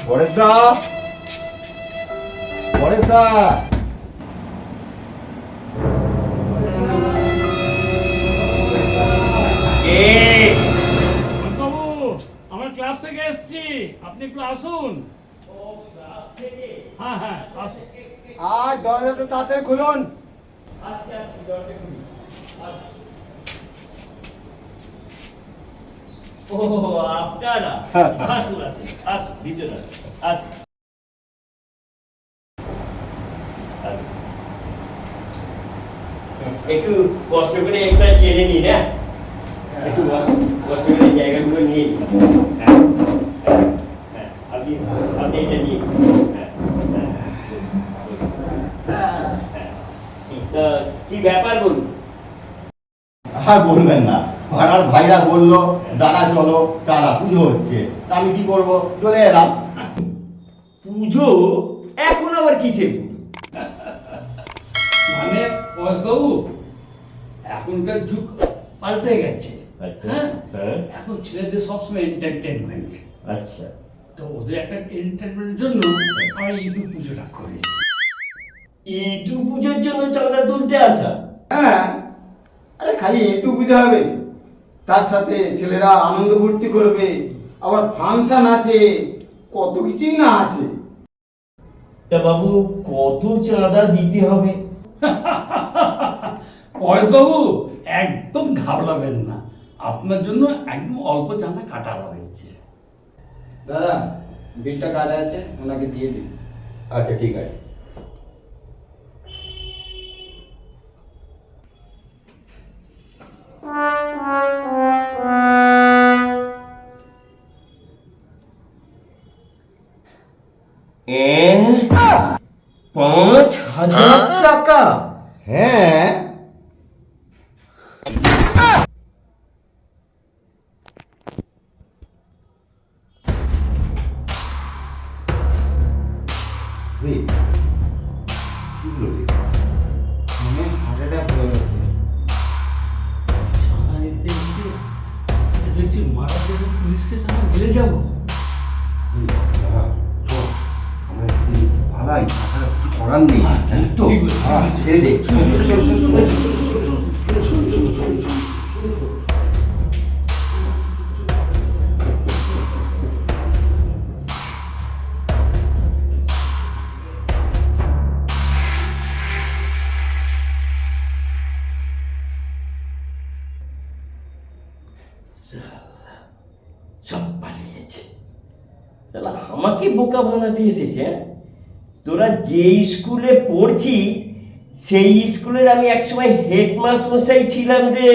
পরেশদা, পরেশদা, বাবু, আমার ক্লাব থেকে এসেছি, আপনি একটু আসুন। হ্যাঁ হ্যাঁ আসুন। আর দরজাটা তাড়াতাড়ি খুলুন। ও আপনারা আসুন আসুন আসুন ভিতরে আসুন আসুন। একটু কষ্ট করে একটা চেনে নি না, একটু কষ্ট করে জায়গাগুলো নিয়ে নিন। হ্যাঁ, হ্যাঁ, হ্যাঁ, আপনি আপনি এটা নিয়ে নিন। হ্যাঁ, হ্যাঁ, হ্যাঁ। তা কি ব্যাপার বলুন? আর বলবেন না, পাড়ার ভাইরা বললো দাদা চলো চাঁদা পুজো হচ্ছে, তা আমি কি করবো, চলে এলাম। পুজো? এখন আবার কিসের পুজো? মানে পরেশবাবু, এখনকার যুগ পাল্টে গেছে। আচ্ছা, হ্যাঁ, হ্যাঁ। এখন ছেলেদের সবসময় এন্টারটেনমেন্ট, আচ্ছা, তো ওদের একটা এন্টারটেনমেন্টের জন্য আমরা ইঁদু পুজোটা করেছি। ইদু পুজোর জন্য চাঁদা তুলতে আসা? হ্যাঁ, আরে খালি এতু পুজো হবে, তার সাথে ছেলেরা আনন্দ ফুর্তি করবে, আবার ফাংশন আছে, কত কিছুই না আছে। তা বাবু কত চাঁদা দিতে হবে? পরেশবাবু, একদম ঘাবড়াবেন না, আপনার জন্য একদম অল্প চাঁদা কাটা হয়েছে। দাদা, বিলটা কাটা আছে, ওনাকে দিয়ে দিন। আচ্ছা ঠিক আছে। এ ৫,০০০ টাকা? হ্যাঁ, এই, কি হলো রে? মনে হার্ট অ্যাটাক হয়ে গেছে। চাঁদা নিতে এসে দেখছি মারা যাবে, পুলিশকে সামনে গেলে যাবো। এই, দাদা, চল, আমরা একটু পালাই, তাছাড়া কিছু করার নেই, জানিস তো? ঠিক আছে, হ্যাঁ, ছেড়ে দে। চল, চল, চল, চল, চল, চল। সব পালিয়েছে। শালা আমাকে বোকা বানাতে এসেছে। হ্যাঁ? তোরা যে স্কুলে পড়ছিস সেই স্কুলের আমি একসময় হেডমাস্টার মশাই ছিলাম রে।